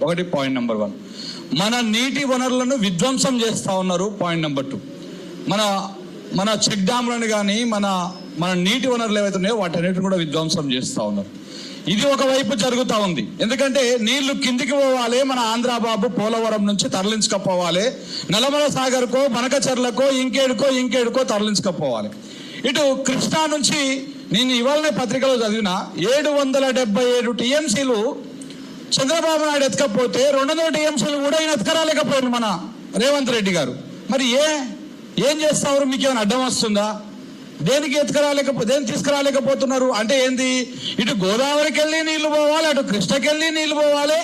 ఒకటి point number 1. మన నీటి వనరులను విధ్వంసం చేస్తూ ఉన్నారు. పాయింట్ నెంబర్ 2, మన చెక్ డ్యామ్లను కానీ మన నీటి వనరులు ఏవైతే ఉన్నాయో వాటన్నిటిని కూడా విధ్వంసం చేస్తూ ఉన్నారు. ఇది ఒకవైపు జరుగుతూ ఉంది. ఎందుకంటే నీళ్లు కిందికి పోవాలి, మన ఆంధ్రాబాబు పోలవరం నుంచి తరలించకపోవాలి, నల్లమల సాగర్కో బనకచెర్లకో ఇంకేడుకో తరలించకపోవాలి. ఇటు కృష్ణా నుంచి నేను ఇవాళనే పత్రికలో చదివిన 777 టీఎంసీలు చంద్రబాబు నాయుడు ఎత్తుకపోతే 200 టీఎంసీలు కూడా ఈయన ఎత్తుకరాలేకపోయింది మన రేవంత్ రెడ్డి గారు. మరి ఏం చేస్తారు? మీకు ఏమైనా అడ్డం వస్తుందా? దేనికి దేని తీసుకురాలేకపోతున్నారు అంటే ఏంది? ఇటు గోదావరికి వెళ్ళి నీళ్లు పోవాలి, అటు కృష్ణకి వెళ్ళి నీళ్లు పోవాలి.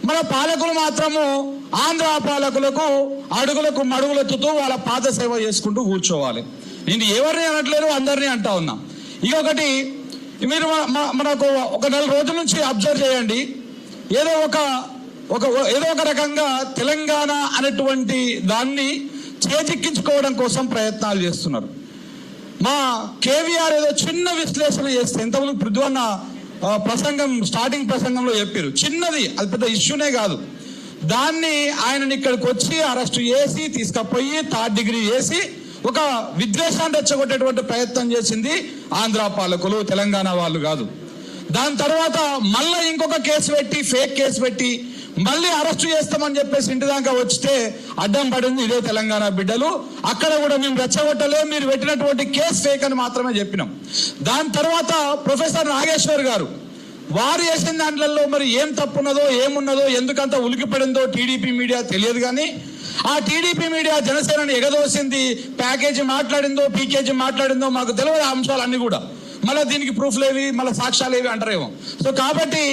మన పాలకులు మాత్రము ఆంధ్ర పాలకులకు అడుగులకు మడుగులెత్తుతూ వాళ్ళ పాద సేవ చేసుకుంటూ కూర్చోవాలి. నేను ఎవరిని అనట్లేదు, అందరినీ అంటా ఉన్నా. ఇంకొకటి, మీరు మనకు ఒక 4 రోజుల నుంచి అబ్జర్వ్ చేయండి. ఏదో ఒక రకంగా తెలంగాణ అనేటువంటి దాన్ని చేజిక్కించుకోవడం కోసం ప్రయత్నాలు చేస్తున్నారు. మా కేవీఆర్ ఏదో చిన్న విశ్లేషణ చేస్తే, ఇంతకుముందు పృథ్వన్న స్టార్టింగ్ ప్రసంగంలో చెప్పారు, చిన్నది, అది పెద్ద ఇష్యూనే కాదు. దాన్ని ఆయనని ఇక్కడికి వచ్చి అరెస్ట్ చేసి తీసుకుపోయి 3rd డిగ్రీ చేసి ఒక విద్వేషాన్ని రెచ్చగొట్టేటువంటి ప్రయత్నం చేసింది ఆంధ్ర పాలకులు, తెలంగాణ వాళ్ళు కాదు. దాని తర్వాత మళ్ళీ ఇంకొక కేసు పెట్టి, ఫేక్ కేసు పెట్టి మళ్ళీ అరెస్ట్ చేస్తామని చెప్పేసి ఇంటి దాకా వచ్చితే అడ్డం పడింది ఇదే తెలంగాణ బిడ్డలు. అక్కడ కూడా మేము రెచ్చగొట్టలే, మీరు పెట్టినటువంటి కేసు ఫేక్ అని మాత్రమే చెప్పినాం. దాని తర్వాత ప్రొఫెసర్ నాగేశ్వర్ గారు వారు చేసిన దాంట్లో మరి ఏం తప్పున్నదో ఏమున్నదో ఎందుకంత ఉలికిపడిందో టీడీపీ మీడియా తెలియదు. కానీ ఆ టీడీపీ మీడియా జనసేనని ఎగదోసింది, ప్యాకేజీ మాట్లాడిందో పీకేజీ మాట్లాడిందో మాకు తెలియదు ఆ అంశాలన్నీ కూడా. మళ్ళీ దీనికి ప్రూఫ్లేవి, మళ్ళీ సాక్ష్యాలేవి అంటారేమో. సో కాబట్టి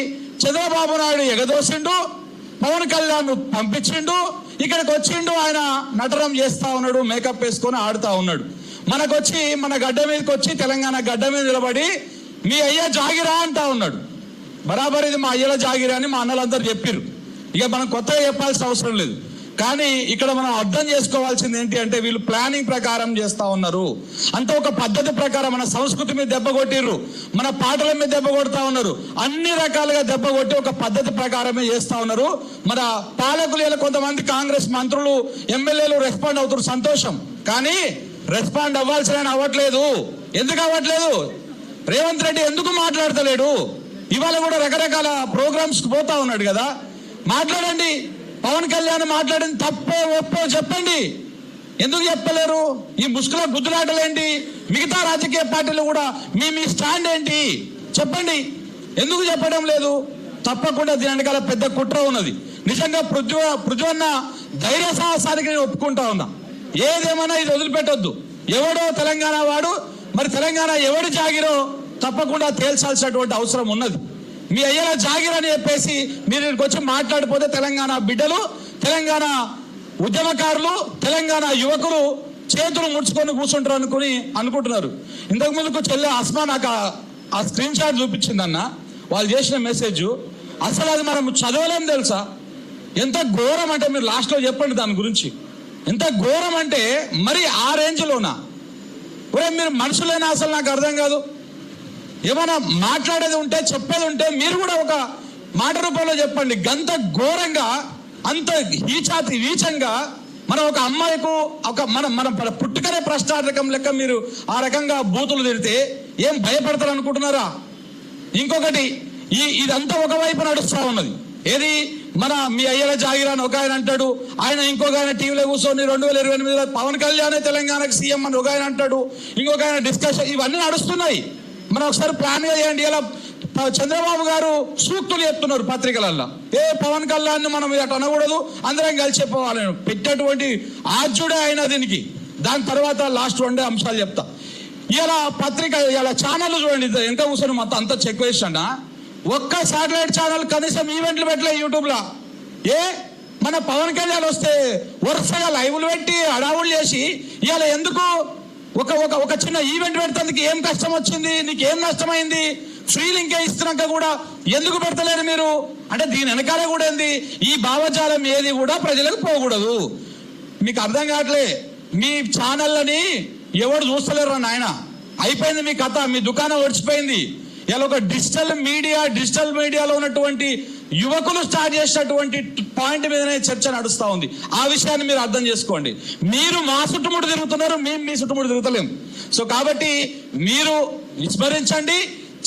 చంద్రబాబు నాయుడు ఎగదోసిండు, పవన్ కళ్యాణ్ పంపించిండు, ఇక్కడికి వచ్చిండు, ఆయన నటనం చేస్తా ఉన్నాడు, మేకప్ వేసుకొని ఆడుతా ఉన్నాడు. మనకొచ్చి మన గడ్డ మీదకి వచ్చి తెలంగాణ గడ్డ మీద నిలబడి మీ అయ్య జాగిరా అంటా ఉన్నాడు. బరాబర్ ఇది మా అయ్యల జాగిరా అని మా అన్నలందరూ చెప్పారు. ఇక మనం కొత్తగా చెప్పాల్సిన అవసరం లేదు. కానీ ఇక్కడ మనం అర్థం చేసుకోవాల్సింది ఏంటి అంటే, వీళ్ళు ప్లానింగ్ ప్రకారం చేస్తా ఉన్నారు. అంత ఒక పద్ధతి ప్రకారం మన సంస్కృతి మీద దెబ్బ కొట్టిర్రు, మన పాటల మీద దెబ్బ కొడతా ఉన్నారు, అన్ని రకాలుగా దెబ్బ కొట్టి ఒక పద్ధతి ప్రకారమే చేస్తా ఉన్నారు. మన పాలకులు కొంతమంది కాంగ్రెస్ మంత్రులు ఎమ్మెల్యేలు రెస్పాండ్ అవుతారు, సంతోషం. కానీ రెస్పాండ్ అవ్వాల్సిన అవ్వట్లేదు. ఎందుకు అవ్వట్లేదు? రేవంత్ రెడ్డి ఎందుకు మాట్లాడతలేడు? ఇవాళ కూడా రకరకాల ప్రోగ్రామ్స్ పోతా ఉన్నాడు కదా, మాట్లాడండి. పవన్ కళ్యాణ్ మాట్లాడింది తప్పో ఒప్పో చెప్పండి. ఎందుకు చెప్పలేరు? ఈ ముసుగుల గుద్దులాటలేంటి? మిగతా రాజకీయ పార్టీలు కూడా మీ స్టాండ్ ఏంటి చెప్పండి. ఎందుకు చెప్పడం లేదు? తప్పకుండా దీని వెనకాల పెద్ద కుట్ర ఉన్నది. నిజంగా పృథ్వన్న ధైర్య సాహసానికి నేను ఒప్పుకుంటా ఉన్నా. ఏదేమన్నా ఇది వదిలిపెట్టొద్దు. ఎవడో తెలంగాణ వాడు, మరి తెలంగాణ ఎవడు జాగిరో తప్పకుండా తేల్చాల్సినటువంటి అవసరం ఉన్నది. మీ అయ్యేలా జాగిరని చెప్పేసి మీరు వచ్చి మాట్లాడిపోతే తెలంగాణ బిడ్డలు, తెలంగాణ ఉద్యమకారులు, తెలంగాణ యువకులు చేతులు ముడుచుకొని కూర్చుంటారు అనుకుంటున్నారు. ఇంతకు ముందుకు చెల్లె అస్మా నాకు ఆ స్క్రీన్ షాట్ చూపించిందన్న, వాళ్ళు చేసిన మెసేజ్. అసలు అది మనం చదవలేం తెలుసా? ఎంత ఘోరం అంటే, మీరు లాస్ట్లో చెప్పండి దాని గురించి. ఎంత ఘోరం అంటే మరి ఆ రేంజ్లోనా? ఒరే మీరు మనుషులేనా? అసలు నాకు అర్థం కాదు. ఏమైనా మాట్లాడేది ఉంటే, చెప్పేది ఉంటే మీరు కూడా ఒక మాట రూపంలో చెప్పండి. గంత ఘోరంగా, అంత వీచంగా మనం ఒక అమ్మాయికు మన పుట్టుకనే ప్రశ్నార్థకం లెక్క మీరు ఆ రకంగా బూతులు తిడితే ఏం భయపడతారు అనుకుంటున్నారా? ఇంకొకటి, ఇదంతా ఒకవైపు నడుస్తా ఉన్నది. ఏది? మీ అయ్యల జాగిరా అని ఒక ఆయన అంటాడు, ఆయన ఇంకొక ఆయన టీవీలో కూర్చొని 2028లో పవన్ కళ్యాణ్ తెలంగాణకు సీఎం అని ఒక ఆయన అంటాడు, ఇంకొక ఆయన డిస్కషన్, ఇవన్నీ నడుస్తున్నాయి. మనం ఒకసారి ప్లాన్ గా చేయండి. ఇలా చంద్రబాబు గారు సూక్తులు చెప్తున్నారు పత్రికలలో, పవన్ కళ్యాణ్ మనం అటు అనకూడదు, అందరం కలిసి చెప్పవాలని పెట్టేటువంటి ఆర్జుడే అయినా దీనికి. దాని తర్వాత లాస్ట్ 2 అంశాలు చెప్తా. ఇలా పత్రిక, ఇలా ఛానల్ చూడండి, ఎంత కూర్చొని మొత్తం అంతా చెక్ వేసాడా. ఒక్క శాటిలైట్ ఛానల్ కనీసం ఈవెంట్లు పెట్టలే యూట్యూబ్లో. మన పవన్ కళ్యాణ్ వస్తే వరుసగా లైవ్లు పెట్టి అడావులు చేసి, ఇలా ఎందుకు ఒక చిన్న ఈవెంట్ పెడతానికి ఏం కష్టం వచ్చింది? నీకేం నష్టమైంది? ఫ్రీ లింకే ఇస్తున్నాక కూడా ఎందుకు పెడతలేరు మీరు అంటే, దీని వెనకాలే కూడా ఏంది? ఈ భావజాలం ఏది కూడా ప్రజలకు పోకూడదు. మీకు అర్థం కావట్లే. మీ ఛానళ్ళని ఎవడు చూస్తలేరు నాయన. అయిపోయింది మీ కథ, మీ దుకాణం ఒడిచిపోయింది. ఇలా ఒక డిజిటల్ మీడియాలో ఉన్నటువంటి యువకులు స్టార్ట్ చేసినటువంటి పాయింట్ మీదనే చర్చ నడుస్తూ ఉంది. ఆ విషయాన్ని మీరు అర్థం చేసుకోండి. మీరు మా చుట్టుముట్టు తిరుగుతున్నారు, మేము మీ చుట్టుముట్టు తిరుగుతలేం. సో కాబట్టి మీరు విస్మరించండి,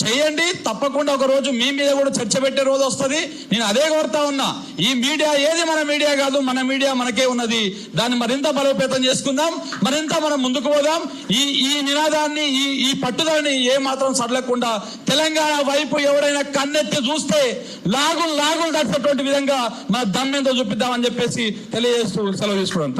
చేయండి. తప్పకుండా ఒక రోజు మీ మీద కూడా చర్చ పెట్టే రోజు వస్తుంది. నేను అదే కోరుతా ఉన్నా. ఈ మీడియా ఏది మన మీడియా కాదు, మన మీడియా మనకే ఉన్నది. దాన్ని మరింత బలోపేతం చేసుకుందాం, మరింత మనం ముందుకు పోదాం. ఈ నినాదాన్ని, ఈ పట్టుదలని ఏ మాత్రం సడలకుండా తెలంగాణ వైపు ఎవరైనా కన్నెత్తి చూస్తే లాగులు తడిసేటువంటి విధంగా మన దమ్మెంతో చూపిద్దామని చెప్పేసి తెలియజేస్తూ సెలవు తీసుకోవడం.